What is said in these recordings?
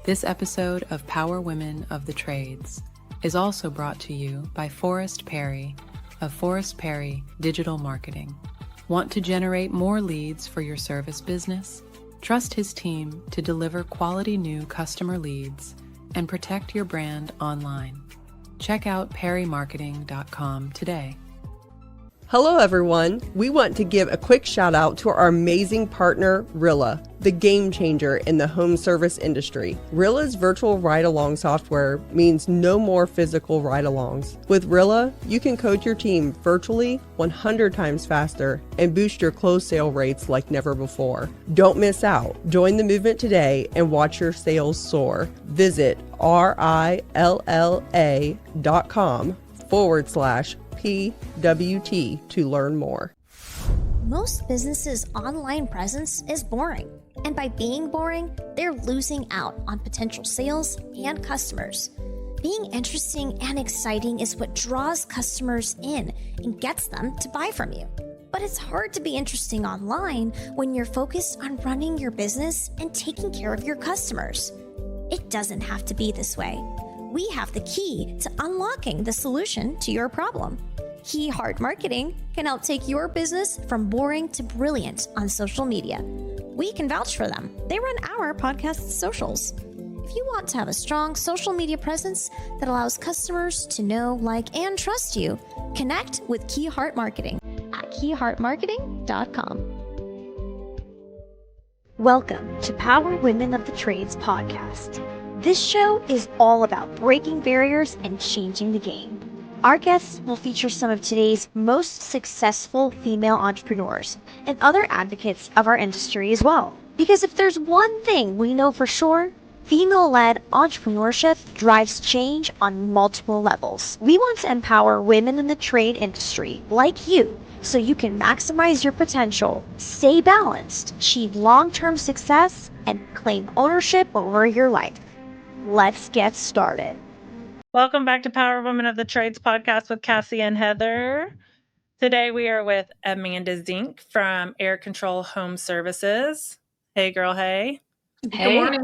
This episode of Power Women of the Trades is also brought to you by Forrest Perry of Forrest Perry Digital Marketing. Want to generate more leads for your service business? Trust his team to deliver quality new customer leads and protect your brand online. Check out perrymarketing.com today. Hello everyone. We want to give a quick shout out to our amazing partner, Rilla, the game changer in the home service industry. Rilla's virtual ride-along software means no more physical ride-alongs. With Rilla, you can coach your team virtually 100 times faster and boost your close sale rates like never before. Don't miss out. Join the movement today and watch your sales soar. Visit rilla.com/PWT to learn more. Most businesses' online presence is boring, and by being boring, they're losing out on potential sales and customers. Being interesting and exciting is what draws customers in and gets them to buy from you. But it's hard to be interesting online when you're focused on running your business and taking care of your customers. It doesn't have to be this way. We have the key to unlocking the solution to your problem. Key Heart Marketing can help take your business from boring to brilliant on social media. We can vouch for them. They run our podcast socials. If you want to have a strong social media presence that allows customers to know, like, and trust you, connect with Key Heart Marketing at keyheartmarketing.com. Welcome to Power Women of the Trades podcast. This show is all about breaking barriers and changing the game. Our guests will feature some of today's most successful female entrepreneurs and other advocates of our industry as well. Because if there's one thing we know for sure, female-led entrepreneurship drives change on multiple levels. We want to empower women in the trade industry like you so you can maximize your potential, stay balanced, achieve long-term success, and claim ownership over your life. Let's get started. Welcome back to Power Women of the Trades podcast with Cassie and Heather. Today we are with Amanda Zink from Air Control Home Services. Hey, girl, hey. Hey. Good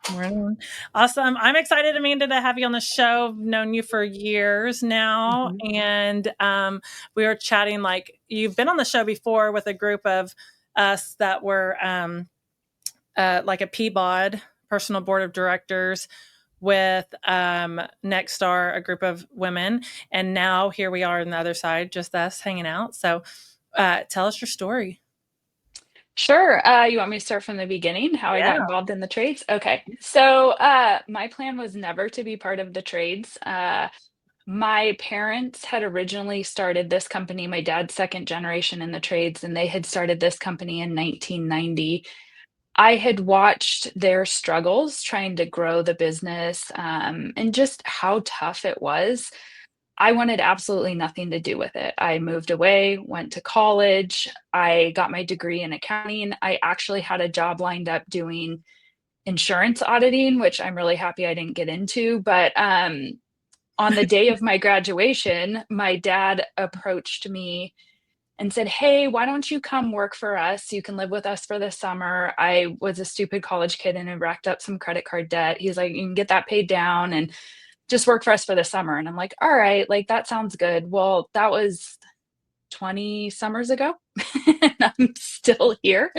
morning. Awesome. I'm excited, Amanda, to have you on the show. I've known you for years now. And we were chatting, like, you've been on the show before with a group of us that were like a PBOD, Personal Board of Directors, with Nexstar, a group of women. And now here we are on the other side, just us hanging out. So tell us your story. Sure. You want me to start from the beginning, how I got involved in the trades? Okay. So my plan was never to be part of the trades. My parents had originally started this company, my dad's second generation in the trades, and they had started this company in 1990. I had watched their struggles trying to grow the business and just how tough it was. I wanted absolutely nothing to do with it. I moved away, went to college. I got my degree in accounting. I actually had a job lined up doing insurance auditing, which I'm really happy I didn't get into. But on the day of my graduation, my dad approached me and said, "Hey, why don't you come work for us? You can live with us for the summer." I was a stupid college kid and had racked up some credit card debt. He's like, "You can get that paid down and just work for us for the summer." And I'm like, all right, like that sounds good. Well, that was 20 summers ago and I'm still here.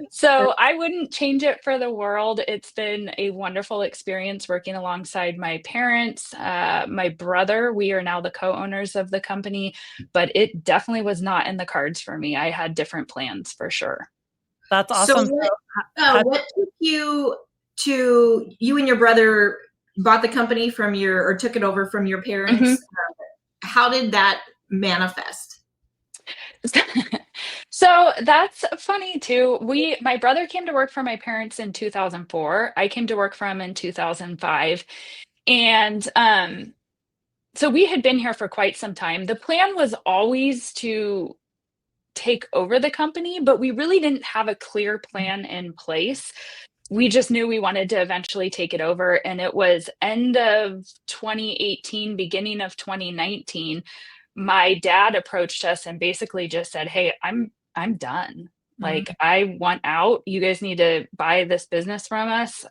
So I wouldn't change it for the world. It's been a wonderful experience working alongside my parents, my brother. We are now the co-owners of the company, but it definitely was not in the cards for me. I had different plans for sure. That's awesome. So what took you to, you and your brother bought the company from or took it over from your parents? How did that manifest? So that's funny too. My brother came to work for my parents in 2004. I came to work for him in 2005. And so we had been here for quite some time. The plan was always to take over the company, but we really didn't have a clear plan in place. We just knew we wanted to eventually take it over. And it was end of 2018, beginning of 2019. My dad approached us and basically just said, "Hey, I'm done. Like, I want out. You guys need to buy this business from us.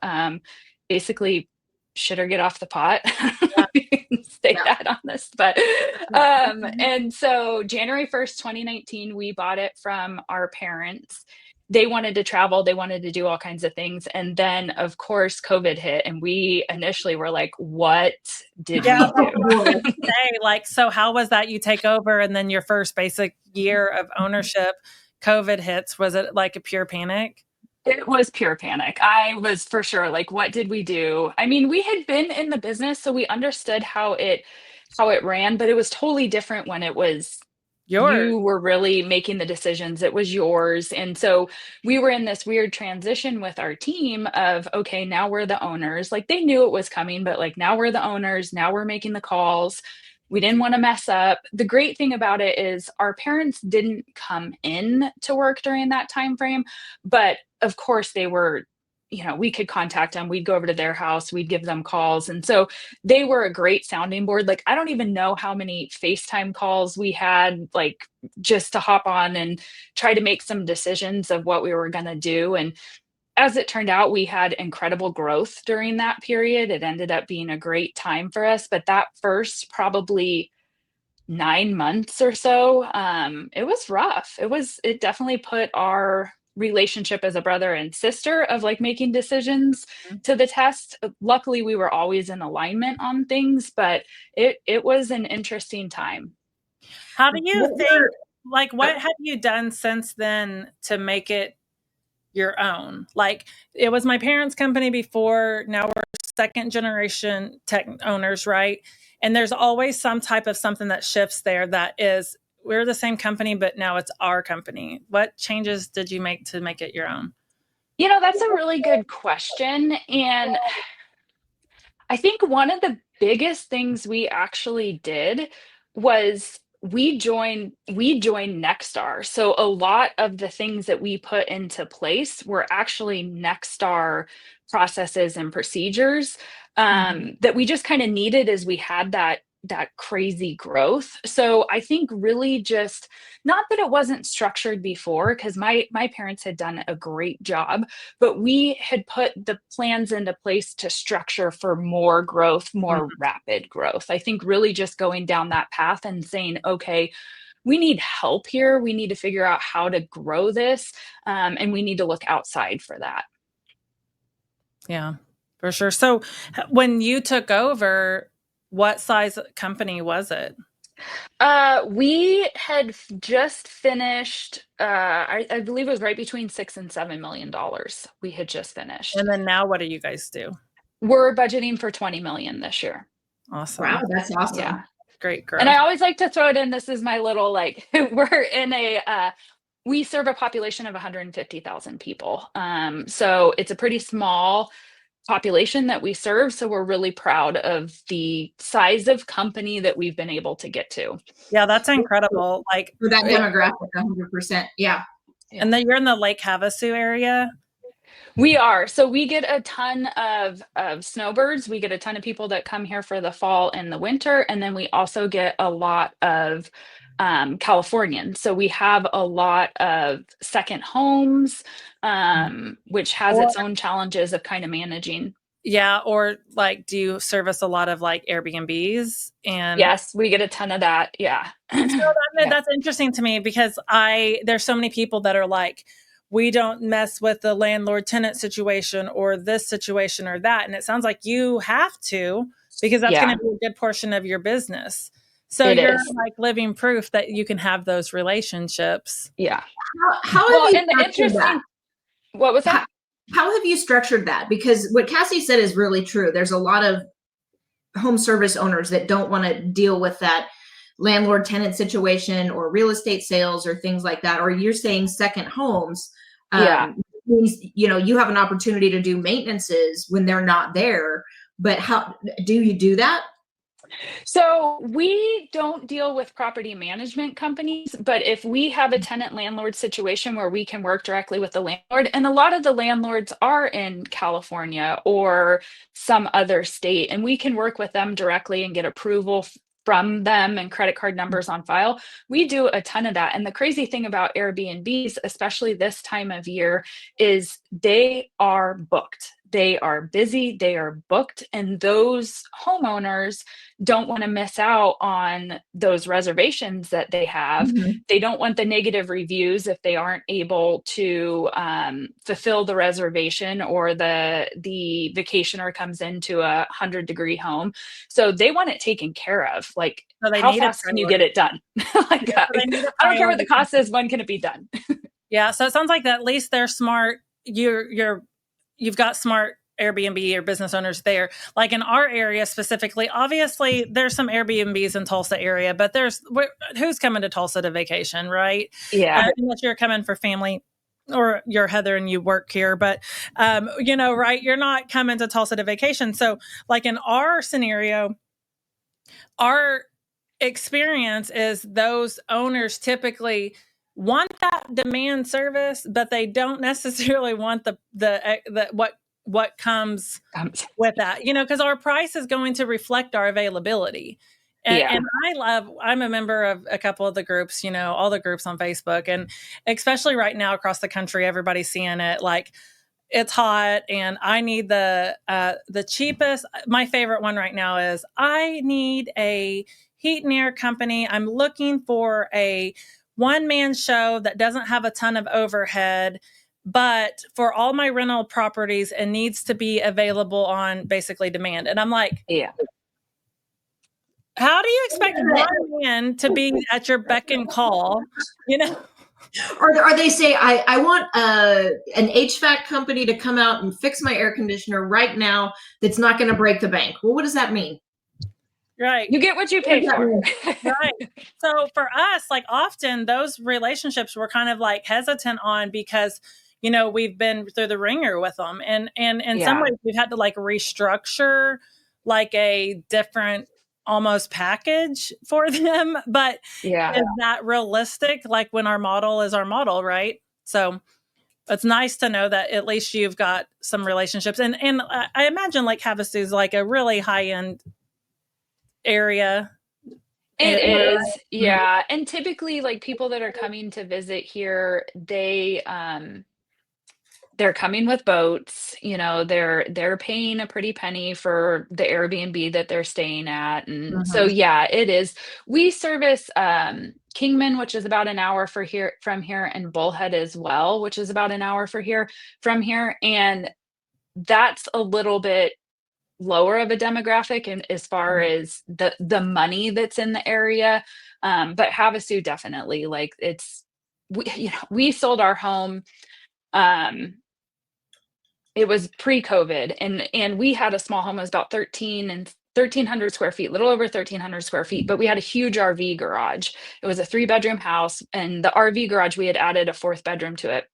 Basically, shit or get off the pot. You can say that on this, but and so January 1st, 2019, we bought it from our parents. They wanted to travel, they wanted to do all kinds of things. And then, of course, COVID hit, and we initially were like, what did we do? Like, so how was that? You take over, and then your first basic year of ownership, COVID hits. Was it like a pure panic? It was pure panic. I was for sure like, what did we do? I mean, we had been in the business, so we understood how it ran, but it was totally different when it was Yours. you were really making the decisions. It was yours. And so we were in this weird transition with our team of, okay, now we're the owners. Like, they knew it was coming, but like, now we're the owners. Now we're making the calls. We didn't want to mess up. The great thing about it is our parents didn't come in to work during that time frame, but of course they were, we could contact them. We'd go over to their house, we'd give them calls. And so they were a great sounding board. Like, I don't even know how many FaceTime calls we had, like, just to hop on and try to make some decisions of what we were going to do. And as it turned out, we had incredible growth during that period. It ended up being a great time for us. But that first probably 9 months or so, it was rough. It definitely put our relationship as a brother and sister of like making decisions to the test. Luckily, we were always in alignment on things, but it was an interesting time. How do you think, like, what have you done since then to make it your own? Like, it was my parents' company before, now we're second generation tech owners, right? And there's always some type of something that shifts there that is, we're the same company, but now it's our company. What changes did you make to make it your own? That's a really good question. And I think one of the biggest things we actually did was we joined Nexstar. So a lot of the things that we put into place were actually Nexstar processes and procedures that we just kind of needed as we had that crazy growth. So I think really just, not that it wasn't structured before, because my parents had done a great job, but we had put the plans into place to structure for more growth, more rapid growth. I think really just going down that path and saying, okay, we need help here. We need to figure out how to grow this. And we need to look outside for that. Yeah, for sure. So when you took over, what size company was it? We had just finished, I believe it was right between $6 and $7 million. We had just finished. And then now what do you guys do? We're budgeting for 20 million this year. Awesome. Wow, that's awesome. Yeah. Great growth. And I always like to throw it in. This is my little, like, we're in we serve a population of 150,000 people. So it's a pretty small population that we serve. So we're really proud of the size of company that we've been able to get to. Yeah, that's incredible. Like, for that demographic, 100%. Yeah. And then you're in the Lake Havasu area? We are. So we get a ton of snowbirds. We get a ton of people that come here for the fall and the winter. And then we also get a lot of Californians. So we have a lot of second homes, which has its own challenges of kind of managing. Yeah. Or like, do you service a lot of like Airbnbs? And yes, we get a ton of that. Yeah. So that's interesting to me, because there's so many people that are like, we don't mess with the landlord tenant situation or this situation or that. And it sounds like you have to, because that's going to be a good portion of your business. So you're like living proof that you can have those relationships. Yeah. How have you structured that? What was that? How have you structured that? Because what Cassie said is really true. There's a lot of home service owners that don't want to deal with that landlord tenant situation or real estate sales or things like that. Or you're saying second homes. Means, you have an opportunity to do maintenances when they're not there. But how do you do that? So we don't deal with property management companies, but if we have a tenant landlord situation where we can work directly with the landlord, and a lot of the landlords are in California or some other state, and we can work with them directly and get approval from them and credit card numbers on file. We do a ton of that. And the crazy thing about Airbnbs, especially this time of year, is they are booked. They are busy, they are booked, and those homeowners don't want to miss out on those reservations that they have. Mm-hmm. They don't want the negative reviews if they aren't able to fulfill the reservation, or the vacationer comes into a 100-degree home. So they want it taken care of. Like, So they how need fast can you get it done? Like, Yeah, so they need a I don't care what the priority. cost is. When can it be done? Yeah, so it sounds like that at least they're smart. You've got smart Airbnb or business owners there. Like in our area specifically, obviously there's some Airbnbs in Tulsa area, but who's coming to Tulsa to vacation, right? Yeah. Unless you're coming for family, or you're Heather and you work here, but right, you're not coming to Tulsa to vacation. So like in our scenario, our experience is those owners typically want that demand service, but they don't necessarily want what comes with that, because our price is going to reflect our availability. And I'm a member of a couple of the groups, all the groups on Facebook, and especially right now across the country, everybody's seeing it. Like, it's hot and I need the cheapest. My favorite one right now is I need a heat and air company. I'm looking for a one-man show that doesn't have a ton of overhead, but for all my rental properties, it needs to be available on basically demand. And I'm like, Yeah. How do you expect one man to be at your beck and call? Or they say, I want an HVAC company to come out and fix my air conditioner right now that's not going to break the bank. Well, what does that mean? Right. You get what you pay for. Right. So for us, like, often those relationships we're kind of like hesitant on because, we've been through the ringer with them. And in some ways we've had to like restructure like a different almost package for them. But is that realistic? Like, when our model is our model, right? So it's nice to know that at least you've got some relationships. And I imagine like Havasu is like a really high end area. It is, yeah. And typically, like, people that are coming to visit here, they're coming with boats. They're paying a pretty penny for the Airbnb that they're staying at, and so it is. We service Kingman, which is about an hour from here, and Bullhead as well, which is about an hour from here, and that's a little bit lower of a demographic and as far as the money that's in the area. But Havasu definitely, like, we sold our home. It was pre-COVID, and we had a small home. It was about 1,300 square feet, little over 1,300 square feet, but we had a huge RV garage. It was a 3-bedroom house, and the RV garage, we had added a 4th bedroom to it.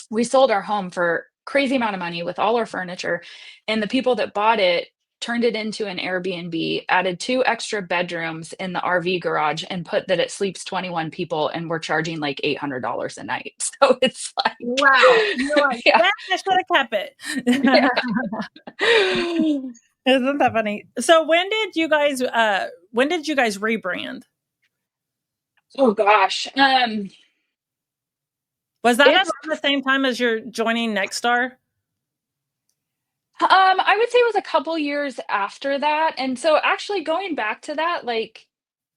We sold our home for crazy amount of money with all our furniture, and the people that bought it turned it into an Airbnb, added 2 extra bedrooms in the RV garage, and put that it sleeps 21 people, and we're charging like $800 a night. So it's like, wow. You're like, I should have kept it. Isn't that funny? So when did you guys rebrand? Oh gosh. Was that at the same time as you're joining Nexstar? I would say it was a couple years after that. And so actually going back to that, like,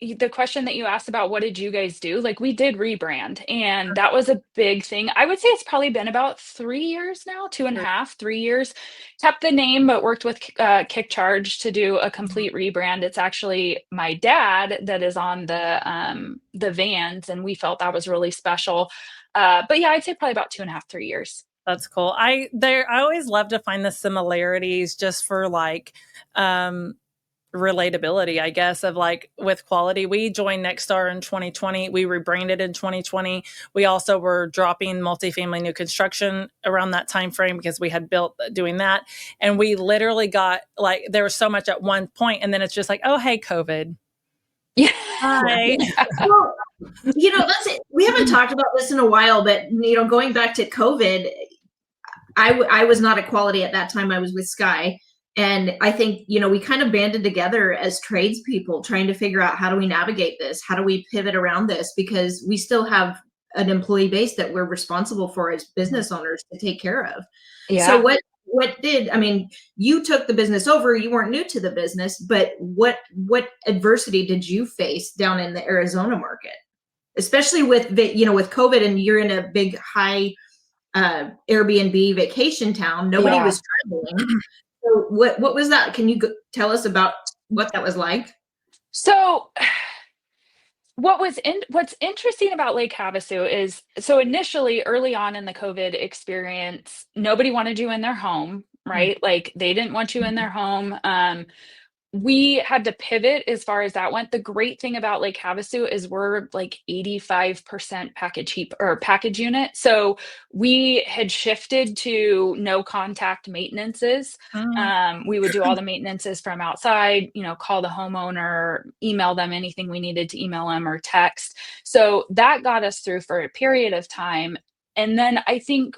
the question that you asked about what did you guys do? Like, we did rebrand, and that was a big thing. I would say it's probably been about 3 years now, 2.5, 3 years. Kept the name, but worked with Kick Charge to do a complete rebrand. It's actually my dad that is on the vans, and we felt that was really special. But yeah, I'd say probably about 2.5, 3 years. That's cool. I always love to find the similarities just for like relatability, I guess, of like with quality. We joined Nexstar in 2020. We rebranded in 2020. We also were dropping multifamily new construction around that time frame because we had built doing that. And we literally got like, there was so much at one point, and then it's just like, oh, hey, COVID. Yeah. Hi. Well, that's it. We haven't talked about this in a while, but going back to COVID, I was not at Quality at that time. I was with Sky. And I think, we kind of banded together as tradespeople trying to figure out, how do we navigate this? How do we pivot around this? Because we still have an employee base that we're responsible for as business owners to take care of. So you took the business over, you weren't new to the business, but what adversity did you face down in the Arizona market? Especially with with COVID, and you're in a big high Airbnb vacation town. Nobody was traveling. So what was that? Can you tell us about what that was like? So what's interesting about Lake Havasu is, so initially early on in the COVID experience, nobody wanted you in their home, right? Like they didn't want you in their home. We had to pivot as far as that went. The great thing about Lake Havasu is we're like 85% package unit. So we had shifted to no contact maintenances. We would do all the maintenances from outside, call the homeowner, email them anything we needed to email them, or text. So that got us through for a period of time. And then I think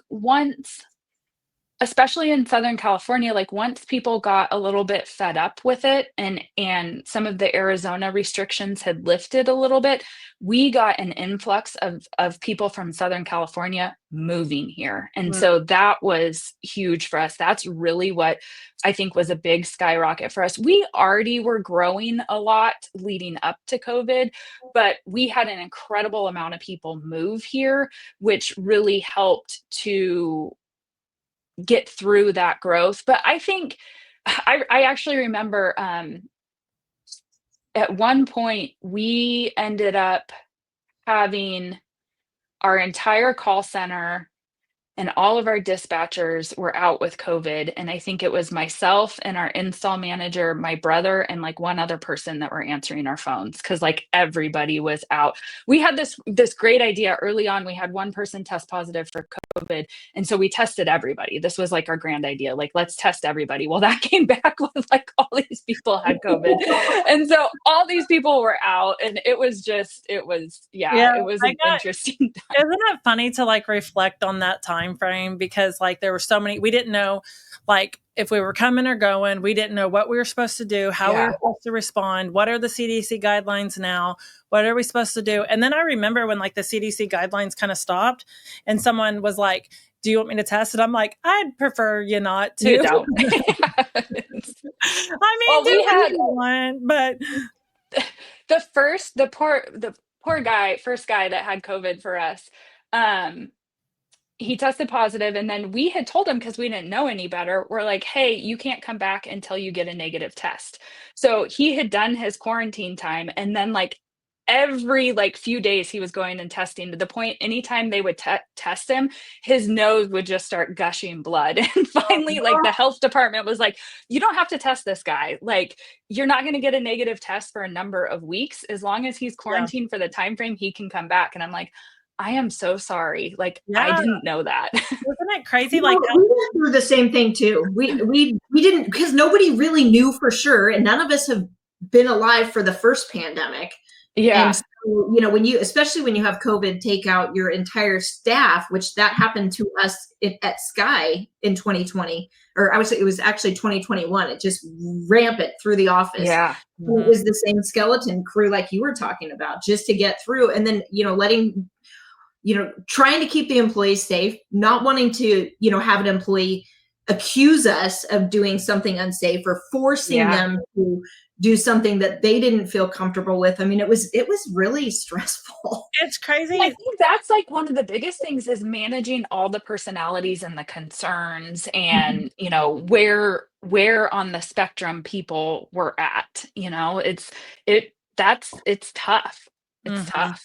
especially in Southern California, like once people got a little bit fed up with it, and some of the Arizona restrictions had lifted a little bit, we got an influx of people from Southern California moving here. And so that was huge for us. That's really what I think was a big skyrocket for us. We already were growing a lot leading up to COVID, but we had an incredible amount of people move here, which really helped to get through that growth. But I think I actually remember at one point we ended up having our entire call center and all of our dispatchers were out with COVID. And I think it was myself and our install manager, my brother, and like one other person that were answering our phones, because like everybody was out. We had this great idea early on. We had one person test positive for COVID. And so we tested everybody. This was like our grand idea. Like, let's test everybody. Well, that came back with like all these people had COVID. And so all these people were out, and it was an interesting time. Isn't it funny to like reflect on that time frame? Because like there were so many, we didn't know like if we were coming or going, we didn't know what we were supposed to do, how we were supposed to respond, what are the CDC guidelines now, what are we supposed to do? And then I remember when like the CDC guidelines kind of stopped and someone was like, do you want me to test? And I'm like, I'd prefer you not to. You don't. I mean, well, we had one, but the poor guy, first guy that had COVID for us, he tested positive, and then we had told him, because we didn't know any better, we're like, hey, you can't come back until you get a negative test. So he had done his quarantine time, and then like every like few days he was going and testing, to the point anytime they would test him, his nose would just start gushing blood. And finally like the health department was like, you don't have to test this guy, like you're not going to get a negative test for a number of weeks. As long as he's quarantined for the time frame, he can come back. And I'm like, I am so sorry. Like, I didn't know that. Isn't it crazy? Like we went through the same thing too. We didn't, because nobody really knew for sure. And none of us have been alive for the first pandemic. Yeah. And so, especially when you have COVID, take out your entire staff, which that happened to us at Sky in 2020, or I would say it was actually 2021. It just rampant through the office. Yeah. Mm-hmm. It was the same skeleton crew like you were talking about, just to get through. And then, trying to keep the employees safe, not wanting to, have an employee accuse us of doing something unsafe or forcing them to do something that they didn't feel comfortable with. I mean, it was really stressful. It's crazy. I think that's like one of the biggest things is managing all the personalities and the concerns, and, where on the spectrum people were at, it's tough. It's tough.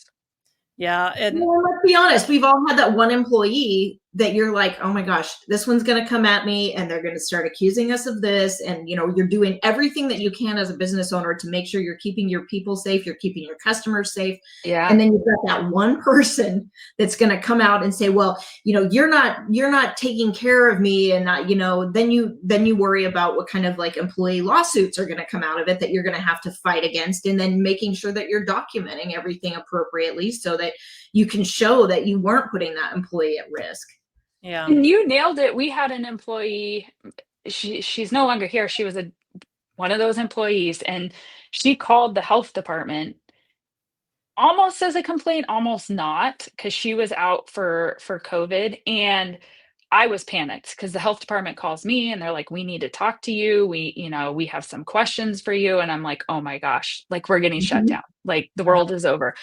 Yeah. And let's be honest, we've all had that one employee that you're like, oh my gosh, this one's going to come at me and they're going to start accusing us of this. And, you're doing everything that you can as a business owner to make sure you're keeping your people safe, you're keeping your customers safe. Yeah. And then you've got that one person that's going to come out and say, well, you're not taking care of me. And not, then you worry about what kind of like employee lawsuits are going to come out of it that you're going to have to fight against. And then making sure that you're documenting everything appropriately so that you can show that you weren't putting that employee at risk. Yeah. And you nailed it. We had an employee, she's no longer here. She was one of those employees, and she called the health department almost as a complaint, almost not, because she was out for COVID, and I was panicked because the health department calls me and they're like, "We need to talk to you. We have some questions for you." And I'm like, "Oh my gosh, like we're getting shut Mhm. down. Like the world is over."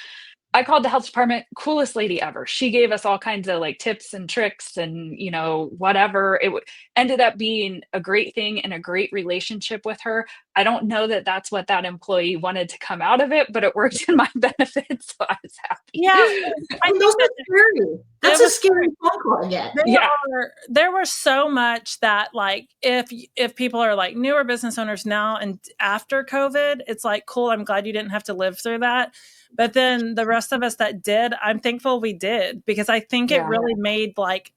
I called the health department, coolest lady ever. She gave us all kinds of like tips and tricks and, whatever. Ended up being a great thing and a great relationship with her. I don't know that that's what that employee wanted to come out of it, but it worked in my benefit, so I was happy. Yeah, I And think those that are scary. That's it a was scary phone call to get. Yeah. there was so much that like if people are like newer business owners now and after COVID, it's like cool. I'm glad you didn't have to live through that. But then the rest of us that did, I'm thankful we did because I think it Yeah. really made like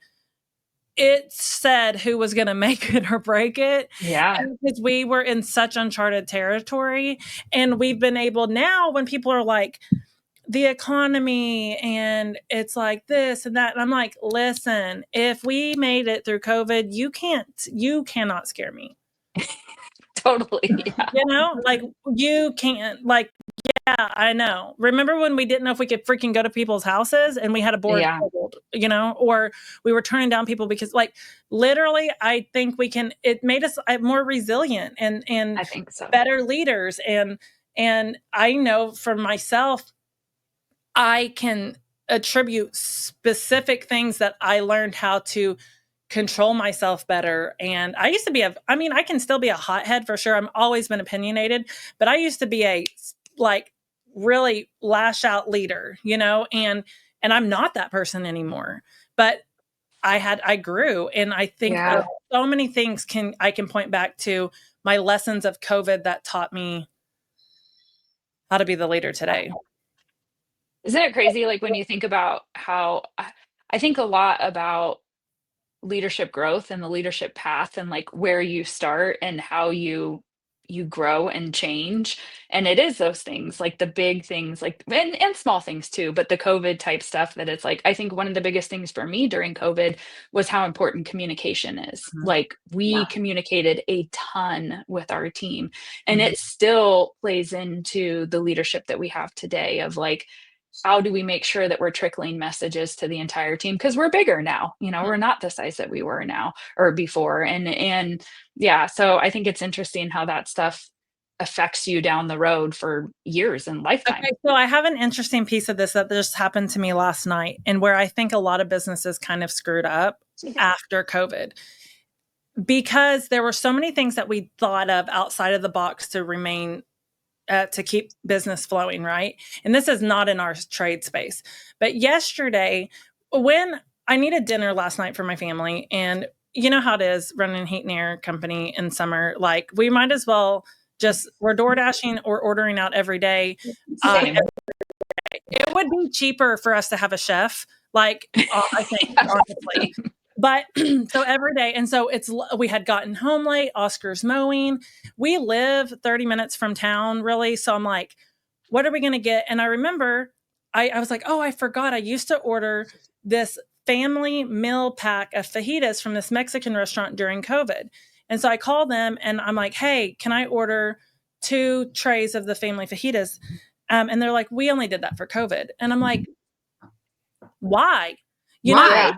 it said who was going to make it or break it. Yeah. And because we were in such uncharted territory, and we've been able now when people are like the economy and it's like this and that. And I'm like, listen, if we made it through COVID, you cannot scare me. Totally. Yeah. Like you can't, like, yeah, I know. Remember when we didn't know if we could freaking go to people's houses and we had a board Yeah. pulled, or we were turning down people because like literally I think it made us more resilient and I think so. better leaders. And I know for myself, I can attribute specific things that I learned how to control myself better. And I used to be I can still be a hothead for sure. I've always been opinionated, but I used to be a like really lash out leader, and I'm not that person anymore. But I grew, and I think Yeah. so many things I can point back to my lessons of COVID that taught me how to be the leader today. Isn't it crazy? Like when you think about how I think a lot about leadership growth and the leadership path and like where you start and how you grow and change, and it is those things like the big things like and small things too, but the COVID type stuff that it's like I think one of the biggest things for me during COVID was how important communication is. Mhm. Like we Yeah. communicated a ton with our team, and Mhm. it still plays into the leadership that we have today of like how do we make sure that we're trickling messages to the entire team because we're bigger now, we're not the size that we were now or before. And yeah, so I think it's interesting how that stuff affects you down the road for years and lifetime. Okay, so I have an interesting piece of this that just happened to me last night, and where I think a lot of businesses kind of screwed up after COVID because there were so many things that we thought of outside of the box to remain to keep business flowing, right? And this is not in our trade space. But yesterday, when I needed dinner last night for my family, and you know how it is running a heat and air company in summer, like we might as well we're door dashing or ordering out every day. Same. It would be cheaper for us to have a chef, like I think, Yeah, honestly. But so every day, and so we had gotten home late. Oscar's mowing. We live 30 minutes from town, really. So I'm like, what are we going to get? And I remember I was like, oh, I forgot. I used to order this family meal pack of fajitas from this Mexican restaurant during COVID. And so I called them and I'm like, hey, can I order 2 trays of the family fajitas? And they're like, we only did that for COVID. And I'm like, why? You know? Why?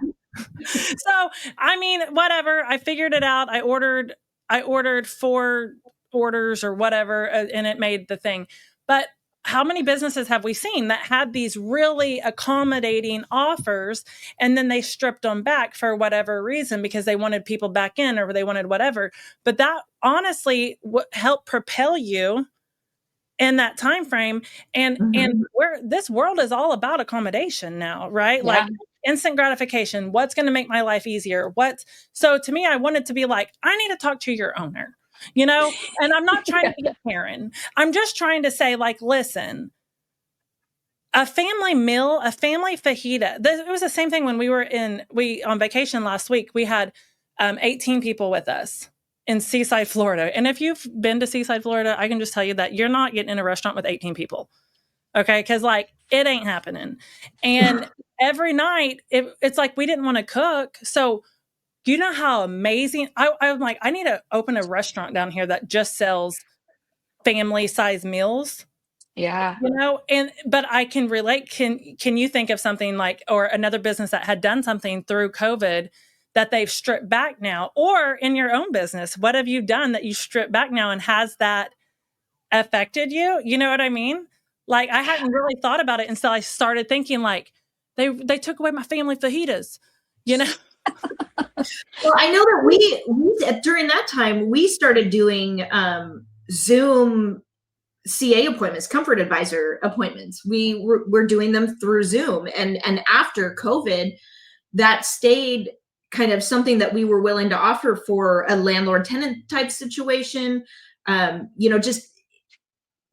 So, I mean, whatever. I figured it out. I ordered 4 orders or whatever, and it made the thing. But how many businesses have we seen that had these really accommodating offers and then they stripped them back for whatever reason because they wanted people back in or they wanted whatever? But that honestly helped propel you in that time frame. And this world is all about accommodation now, right? Like yeah, instant gratification. What's going to make my life easier? So to me, I wanted to be like, I need to talk to your owner, and I'm not trying to be a Karen. I'm just trying to say, like, listen, a family meal, a family fajita. It was the same thing when we were on vacation last week. We had 18 people with us in Seaside, Florida. And if you've been to Seaside, Florida, I can just tell you that you're not getting in a restaurant with 18 people. Okay. Cause like it ain't happening. And every night it's like we didn't want to cook. So Do you know how amazing? I'm like, I need to open a restaurant down here that just sells family size meals. Yeah. But I can relate. Can you think of something like, or another business that had done something through COVID that they've stripped back now, or in your own business, what have you done that you strip back now, and has that affected you? You know what I mean? Like, I hadn't really thought about it until I started thinking, like, they took away my family fajitas, Well, I know that we during that time we started doing Zoom CA appointments, comfort advisor appointments. We're doing them through Zoom, and after COVID, that stayed kind of something that we were willing to offer for a landlord tenant type situation. Just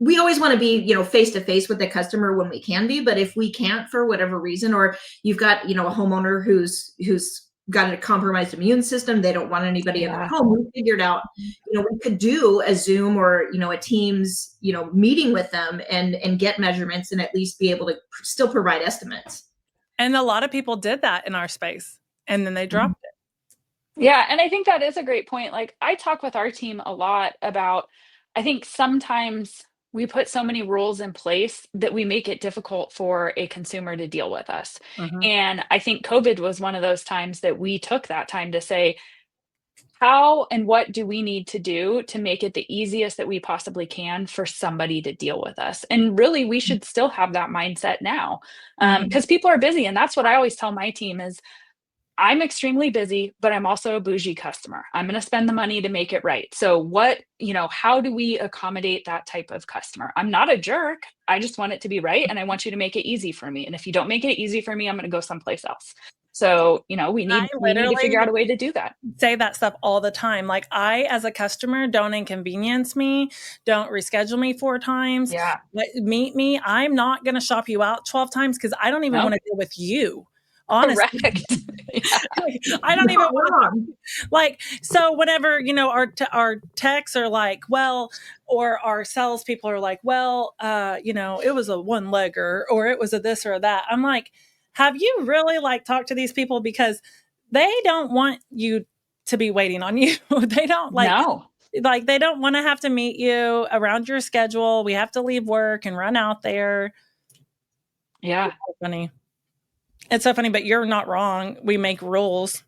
we always want to be, face to face with the customer when we can be, but if we can't for whatever reason, or you've got, a homeowner who's got a compromised immune system, they don't want anybody in their home. We figured out, we could do a Zoom or, a Teams, meeting with them and get measurements and at least be able to still provide estimates. And a lot of people did that in our space, and then they dropped it. Yeah. And I think that is a great point. Like, I talk with our team a lot about, I think sometimes we put so many rules in place that we make it difficult for a consumer to deal with us. And I think COVID was one of those times that we took that time to say, how and what do we need to do to make it the easiest that we possibly can for somebody to deal with us? And really, we should still have that mindset now, because people are busy. And that's what I always tell my team is, I'm extremely busy, but I'm also a bougie customer. I'm going to spend the money to make it right. So how do we accommodate that type of customer? I'm not a jerk. I just want it to be right. And I want you to make it easy for me. And if you don't make it easy for me, I'm going to go someplace else. So, we need to figure out a way to do that. Say that stuff all the time. Like, I, as a customer, don't inconvenience me. Don't reschedule me 4 times. Yeah. Meet me. I'm not going to shop you out 12 times because I don't even want to deal with you. Honestly. Correct. I don't even want to, so whenever, our techs are like, well, or our salespeople are like, well, it was a one-legger, or it was a this or that. I'm like, have you really talked to these people? Because they don't want you to be waiting on you. They don't they don't want to have to meet you around your schedule. We have to leave work and run out there. Yeah. It's so funny. It's so funny, but you're not wrong. We make rules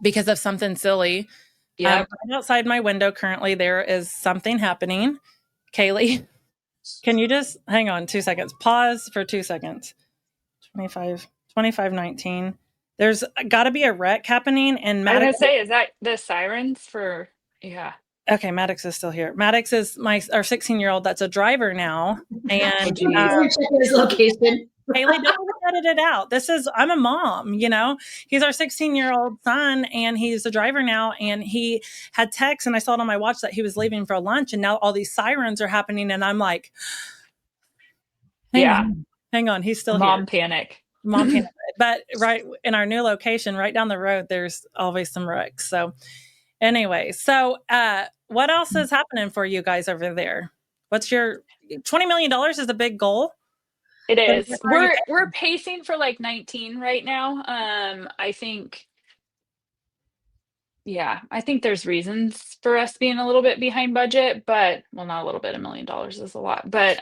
because of something silly. Yeah. Right outside my window currently, there is something happening. Kaylee, can you just hang on 2 seconds? Pause for 2 seconds. 2519. There's got to be a wreck happening. And Maddox, I was going to say, is that the sirens for, yeah. Okay, Maddox is still here. Maddox is our 16-year-old that's a driver now. And his location. Haley, don't edit it out. I'm a mom, he's our 16-year-old son, and he's a driver now. And he had texts, and I saw it on my watch that he was leaving for lunch. And now all these sirens are happening. And I'm like, hang on. He's still Mom here. Panic. Mom panic. But right in our new location, right down the road, there's always some wrecks. So anyway, what else is happening for you guys over there? What's your $20 million is a big goal? It is. We're pacing for 19 right now. I think there's reasons for us being a little bit behind budget, but not a little bit. $1 million is a lot, but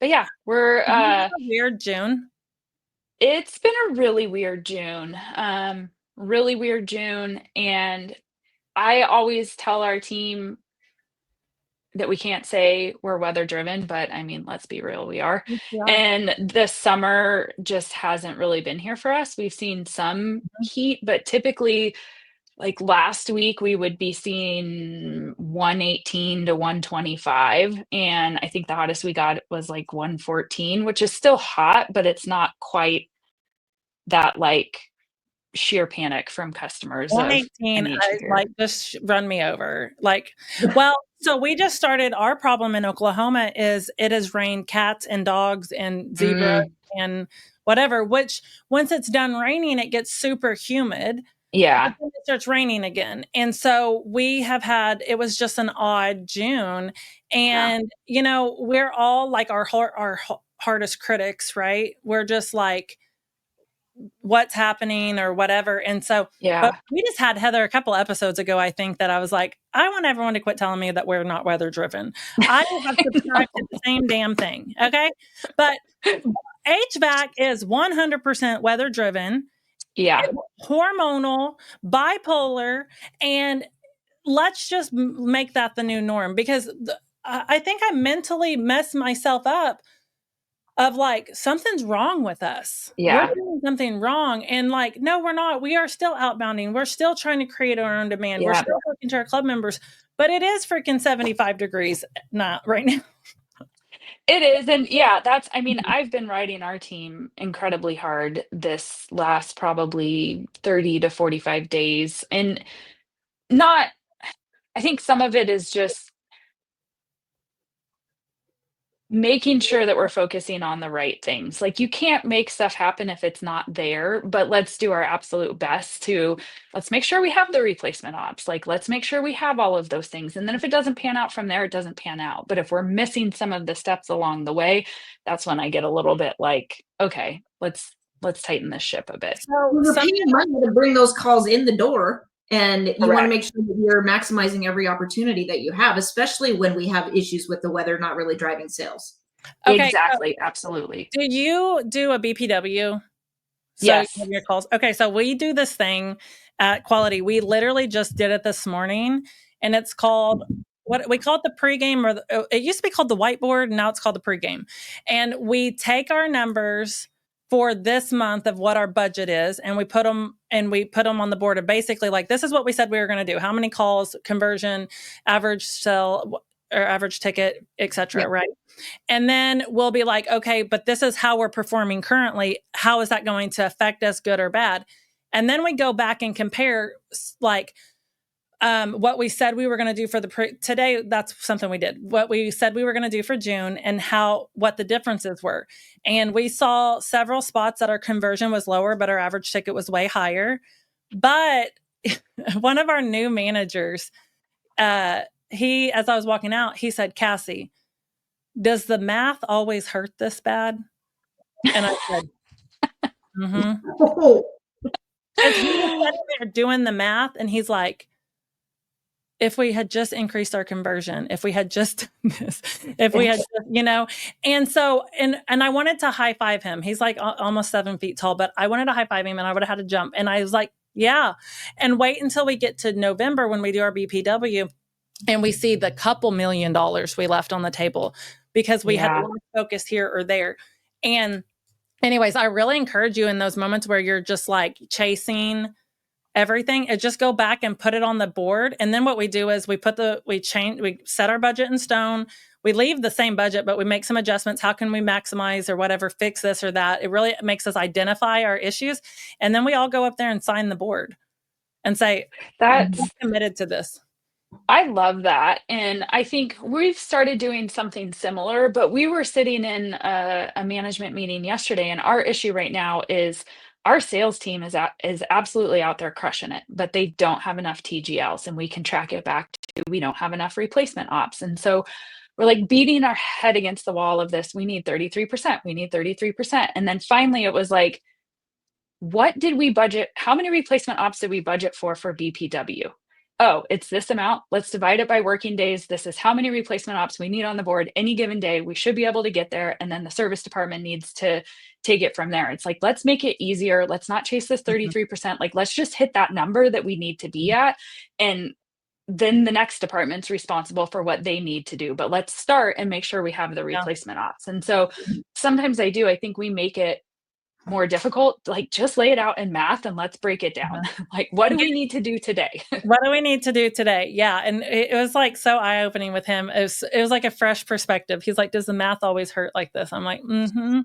yeah, we're a weird June. It's been a really weird June. And I always tell our team that we can't say we're weather driven, but let's be real, we are. Yeah. And the summer just hasn't really been here for us. We've seen some heat, but typically last week we would be seeing 118 to 125. And I think the hottest we got was 114, which is still hot, but it's not quite that sheer panic from customers. 118, just run me over. So we just started. Our problem in Oklahoma is it has rained cats and dogs and zebras and whatever, which once it's done raining, it gets super humid. Yeah. It starts raining again. And so we have it was just an odd June. And, we're all our hardest critics, right? We're just what's happening or whatever. And so, but we just had Heather a couple episodes ago, I think, that I was like, I want everyone to quit telling me that we're not weather driven. I have subscribed to the same damn thing. Okay. But HVAC is 100% weather driven. Yeah. Hormonal, bipolar, and let's just make that the new norm, because I think I mentally messed myself up of like, something's wrong with us. Yeah. We're doing something wrong. And like, no, we're not. We are still outbounding. We're still trying to create our own demand. Yeah. We're still talking to our club members, but it is freaking 75 degrees not right now. It is. And yeah, I mean, I've been riding our team incredibly hard this last probably 30 to 45 days. And I think some of it is just making sure that we're focusing on the right things. Like, you can't make stuff happen if it's not there, but let's do our absolute best let's make sure we have the replacement ops. Like, let's make sure we have all of those things. And then if it doesn't pan out from there, it doesn't pan out. But if we're missing some of the steps along the way, that's when I get a little bit like, okay, let's tighten this ship a bit. So you're paying money to bring those calls in the door. And you want to make sure that you're maximizing every opportunity that you have, especially when we have issues with the weather not really driving sales. Okay, exactly. Absolutely. Do you do a BPW? So yes. You have your calls. Okay. So we do this thing at Quality. We literally just did it this morning, and it's called, what we call it, the pregame, or it used to be called the whiteboard. Now it's called the pregame. And we take our numbers for this month of what our budget is, and we put them on the board of basically like, this is what we said we were going to do. How many calls, conversion, average sell or average ticket, et cetera. Yep. Right. And then we'll be like, okay, but this is how we're performing currently. How is that going to affect us, good or bad? And then we go back and compare like, what we said we were going to do for today. That's something we did. What we said we were going to do for June, and what the differences were. And we saw several spots that our conversion was lower, but our average ticket was way higher. But one of our new managers, as I was walking out, he said, "Cassie, does the math always hurt this bad?" And I said, mm-hmm. Because he was sitting there doing the math, and he's like, if we had just increased our conversion, if we had just this, if we had, and so, and I wanted to high five him. He's like almost 7 feet tall, but I wanted to high five him, and I would have had to jump. And I was like, yeah. And wait until we get to November when we do our BPW and we see the couple $1 million we left on the table because we had a little focus here or there. And anyways, I really encourage you in those moments where you're just like chasing everything, just go back and put it on the board. And then what we do is we set our budget in stone. We leave the same budget, but we make some adjustments. How can we maximize or whatever, fix this or that? It really makes us identify our issues. And then we all go up there and sign the board and say, I'm committed to this. I love that. And I think we've started doing something similar, but we were sitting in a management meeting yesterday, and our issue right now is our sales team is absolutely out there crushing it, but they don't have enough TGLs, and we can track it back to we don't have enough replacement ops. And so we're like beating our head against the wall of this. We need 33%. We need 33%. And then finally it was like, what did we budget? How many replacement ops did we budget for BPW? Oh, it's this amount. Let's divide it by working days. This is how many replacement ops we need on the board any given day. We should be able to get there. And then the service department needs to take it from there. It's like, let's make it easier. Let's not chase this 33%. Like, let's just hit that number that we need to be at. And then the next department's responsible for what they need to do. But let's start and make sure we have the replacement ops. And so sometimes I think we make it more difficult, like just lay it out in math and let's break it down. Like, what do we need to do today? What do we need to do today? Yeah. And it was like so eye-opening with him. It was like a fresh perspective. He's like, does the math always hurt like this? I'm like, mm-hmm.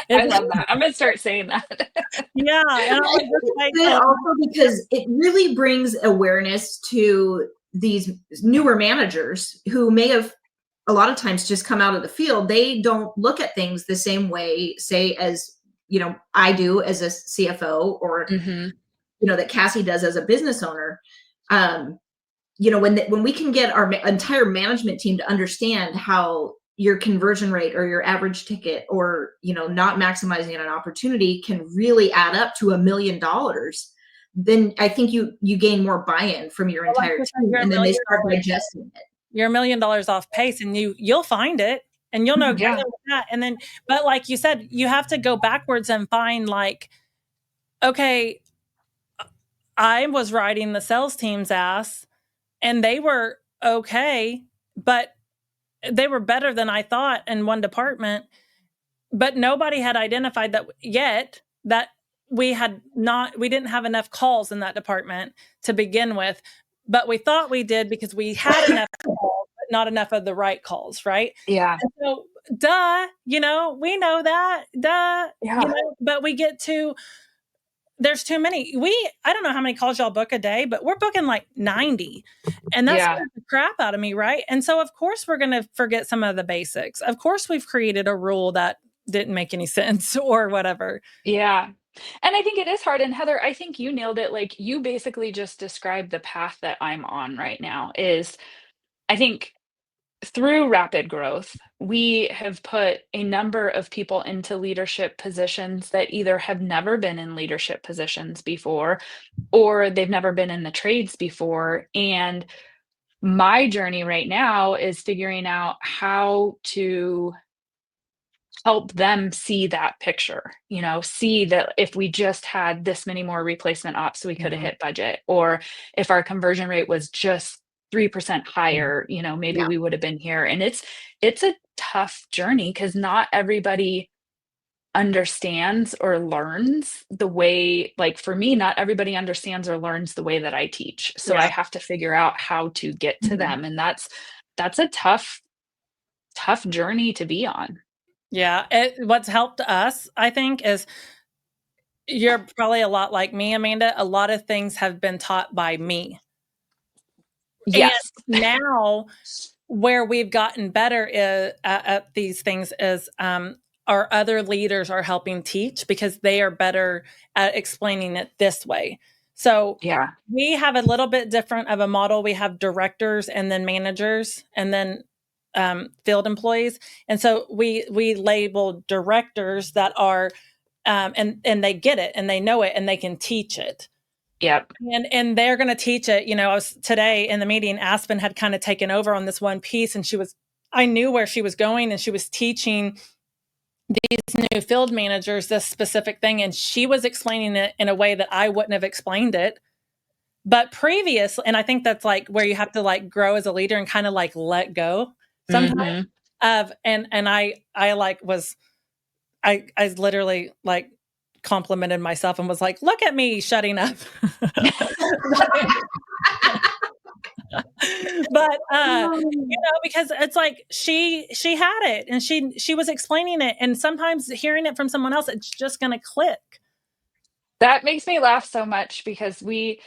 I love that. I'm going to start saying that. Yeah. And also because it really brings awareness to these newer managers who may have a lot of times just come out of the field. They don't look at things the same way, say, as I do as a CFO or, that Cassie does as a business owner. When we can get our entire management team to understand how, your conversion rate or your average ticket, or, not maximizing an opportunity can really add up to $1 million, then I think you gain more buy-in from your entire team, and then they start digesting it. You're $1 million off pace, and you'll find it, and you'll know Yeah. that. And then, but like you said, you have to go backwards and find, like, okay, I was riding the sales team's ass and they were okay, but they were better than I thought in one department, but nobody had identified that yet, that we didn't have enough calls in that department to begin with, but we thought we did because we had enough calls, but not enough of the right calls, right? Yeah. And so, we know that, Yeah. but we get to, there's too many. I don't know how many calls y'all book a day, but we're booking like 90. And that scares the crap out of me, right? And so, of course, we're going to forget some of the basics. Of course, we've created a rule that didn't make any sense or whatever. Yeah. And I think it is hard. And Heather, I think you nailed it. Like, you basically just described the path that I'm on right now. Is, I think, through rapid growth, we have put a number of people into leadership positions that either have never been in leadership positions before, or they've never been in the trades before. And my journey right now is figuring out how to help them see that picture, see that if we just had this many more replacement ops, we could have hit budget, or if our conversion rate was just 3% higher, maybe we would have been here. And it's a tough journey, because not everybody understands or learns the way, like for me, not everybody understands or learns the way that I teach. So I have to figure out how to get to them. And that's a tough journey to be on. Yeah. What's helped us, I think, is you're probably a lot like me, Amanda. A lot of things have been taught by me. Yes. And now where we've gotten better at these things is our other leaders are helping teach, because they are better at explaining it this way. So we have a little bit different of a model. We have directors and then managers and then field employees. And so we label directors that are, and they get it and they know it and they can teach it. Yep. And they're going to teach it. I was today in the meeting, Aspen had kind of taken over on this one piece, and I knew where she was going, and she was teaching these new field managers this specific thing. And she was explaining it in a way that I wouldn't have explained it. But previously, and I think that's like where you have to like grow as a leader and kind of like let go sometimes of, and I literally like complimented myself and was like, look at me shutting up. But because it's like she had it, and she was explaining it, and sometimes hearing it from someone else, it's just going to click. That makes me laugh so much, because we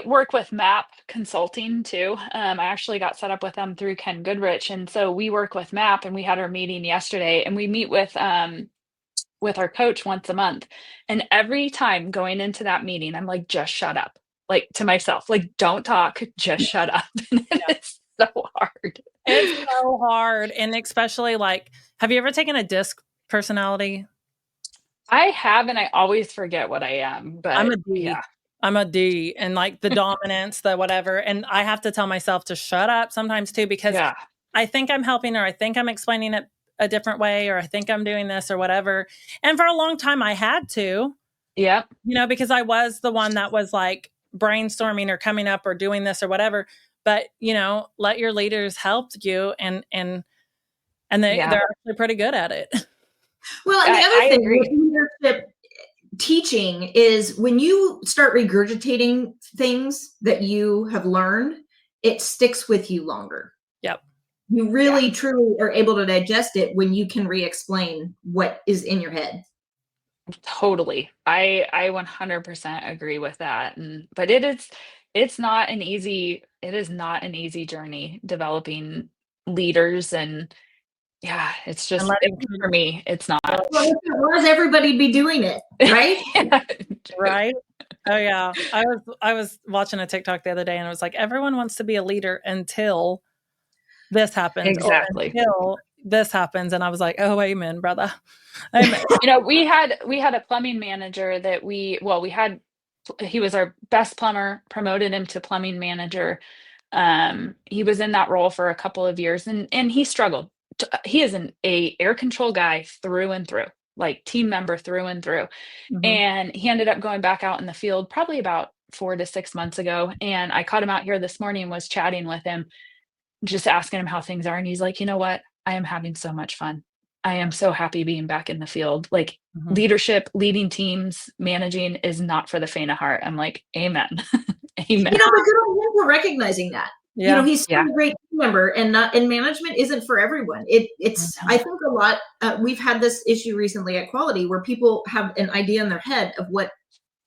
work with MAP Consulting too. I actually got set up with them through Ken Goodrich, and so we work with MAP, and we had our meeting yesterday, and we meet with our coach once a month. And every time going into that meeting, I'm like, just shut up, like to myself, like, don't talk, just shut up. And it's so hard. It's so hard. And especially like, have you ever taken a DISC personality? I have, and I always forget what I am, but I'm a D. I'm a D, and like the dominance, the whatever. And I have to tell myself to shut up sometimes too, because I think I'm helping, or I think I'm explaining it a different way, or I think I'm doing this or whatever. And for a long time I had to, because I was the one that was like brainstorming or coming up or doing this or whatever. But, let your leaders help you, and they're actually pretty good at it. Well, and the other thing with leadership teaching is when you start regurgitating things that you have learned, it sticks with you longer. Yep. You really truly are able to digest it when you can re-explain what is in your head. Totally. I 100% agree with that. But it's not an easy journey developing leaders, and it's just, for me, it's not. Well, if it was, everybody be doing it, right? Right. Oh yeah. I was watching a TikTok the other day, and it was like, everyone wants to be a leader until this happens. Exactly. Or until this happens. And I was like, oh, amen, brother. Amen. We had a plumbing manager that he was our best plumber, promoted him to plumbing manager. He was in that role for a couple of years and he struggled. He is a air control guy through and through, like team member through and through. Mhm. And he ended up going back out in the field probably about 4 to 6 months ago. And I caught him out here this morning, was chatting with him, just asking him how things are. And he's like, you know what? I am having so much fun. I am so happy being back in the field. Like Mhm. leadership, leading teams, managing is not for the faint of heart. I'm like, amen. Amen. You know, but good on him for recognizing that. Yeah. You know, he's still Yeah. a great team member, and management isn't for everyone. It's Mhm. I think a lot. We've had this issue recently at Quality where people have an idea in their head of what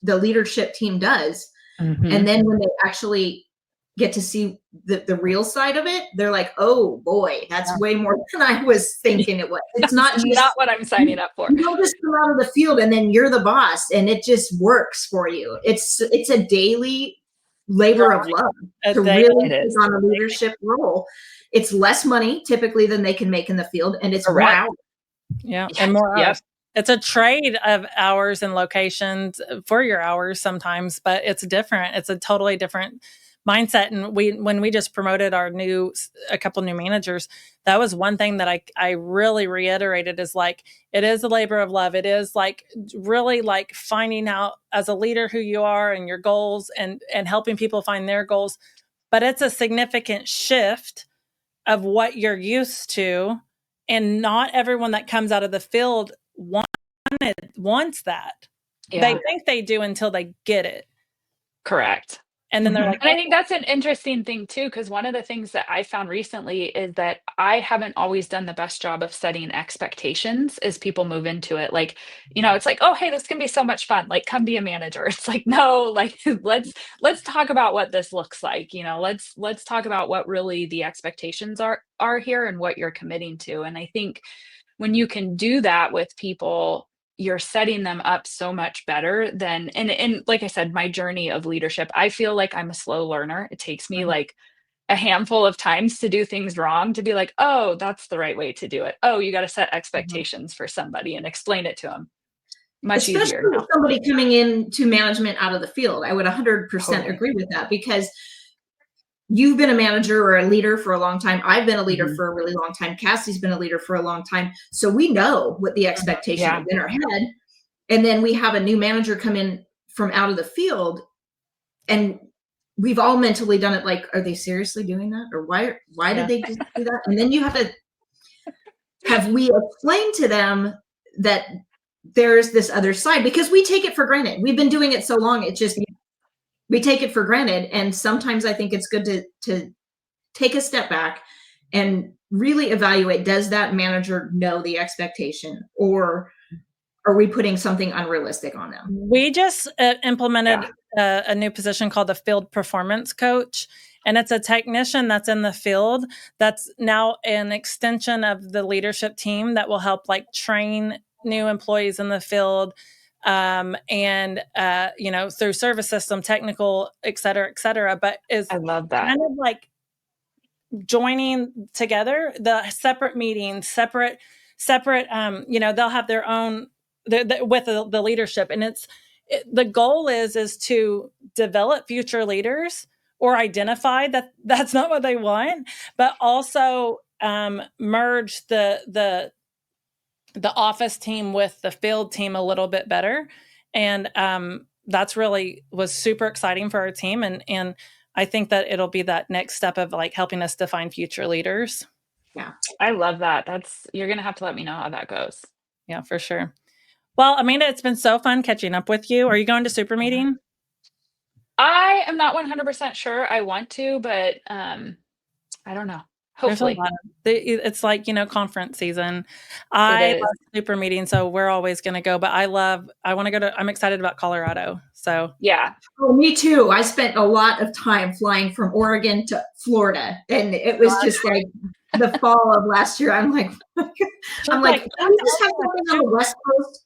the leadership team does, Mhm. and then when they actually get to see the real side of it, they're like, oh boy, that's Yeah. way more than I was thinking it was. It's not That's just not what I'm signing up for. you don't just come out of the field and then you're the boss and it just works for you. It's a daily labor of love to really take on a leadership role. It's less money typically than they can make in the field, and it's more Correct. hours. Yeah. And more Yep. hours. It's a trade of hours and locations for your hours sometimes, but it's different. It's a totally different mindset. And when we just promoted a couple new managers, that was one thing that I really reiterated is like, it is a labor of love. It is like really like finding out as a leader who you are and your goals and helping people find their goals. But it's a significant shift of what you're used to. And not everyone that comes out of the field wants that. Yeah. They think they do until they get it. Correct. And then they're like, And I think that's an interesting thing too, because one of the things that I found recently is that I haven't always done the best job of setting expectations as people move into it. Like, it's like, oh, hey, this can be so much fun. Like, come be a manager. It's like, no, like let's talk about what this looks like. Let's talk about what really the expectations are here and what you're committing to. And I think when you can do that with people, you're setting them up so much better than and like I said, my journey of leadership, I feel like I'm a slow learner. It takes me like a handful of times to do things wrong to be like, oh, that's the right way to do it. Oh, you got to set expectations for somebody and explain it to them. Much Especially easier now. with somebody coming into management out of the field. I would 100% Totally. agree with that, because you've been a manager or a leader for a long time. I've been a leader for a really long time. Cassie's been a leader for a long time. So we know what the expectation is in our head. And then we have a new manager come in from out of the field, and we've all mentally done it like, are they seriously doing that? Or why did they just do that? And then you have we explained to them that there's this other side, because we take it for granted. We've been doing it so long. It just, we take it for granted. And sometimes I think it's good to take a step back and really evaluate, does that manager know the expectation, or are we putting something unrealistic on them? We just implemented a new position called the field performance coach. And it's a technician that's in the field that's now an extension of the leadership team that will help like train new employees in the field. Through service system, technical, et cetera, but is I love that. kind of like joining together the separate meetings, separate, they'll have their own with the leadership. And the goal is to develop future leaders or identify that that's not what they want, but also merge the office team with the field team a little bit better. And that's really was super exciting for our team. And I think that it'll be that next step of like helping us define future leaders. Yeah. I love that. You're going to have to let me know how that goes. Yeah, for sure. Well, Amanda, it's been so fun catching up with you. Are you going to super meeting? I am not 100% sure I want to, but I don't know. Hopefully. It's like, conference season. I love super meeting, so we're always going to go, but I'm excited about Colorado. So yeah. Oh, me too. I spent a lot of time flying from Oregon to Florida, and it was just like the fall of last year. I'm like, can we just have something on the West Coast?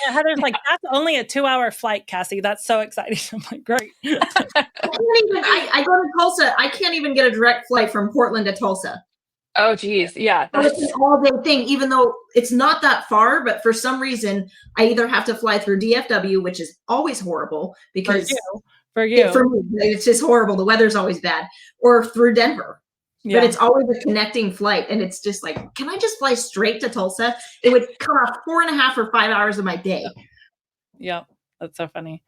Heather's like, that's only a 2-hour flight, Cassie. That's so exciting. I'm like, great. I go to Tulsa. I can't even get a direct flight from Portland to Tulsa. Oh, geez. Yeah. It's an all-day thing, even though it's not that far. But for some reason, I either have to fly through DFW, which is always horrible because for you, for me, it's just horrible. The weather's always bad, or through Denver. Yeah. But it's always a connecting flight, and it's just like, can I just fly straight to Tulsa? It would cut off 4.5 or 5 hours of my day. Yep, that's so funny.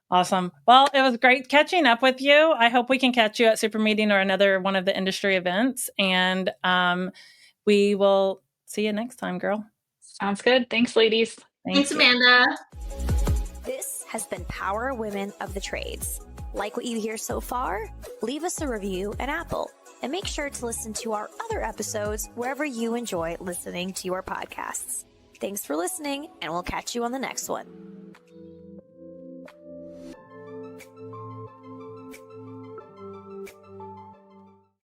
Awesome. Well, it was great catching up with you. I hope we can catch you at Super Meeting or another one of the industry events. And we will see you next time, girl. Sounds good. Thanks, ladies. Thanks, Amanda. This has been Power Women of the Trades. Like what you hear so far? Leave us a review in Apple. And make sure to listen to our other episodes wherever you enjoy listening to your podcasts. Thanks for listening, and we'll catch you on the next one.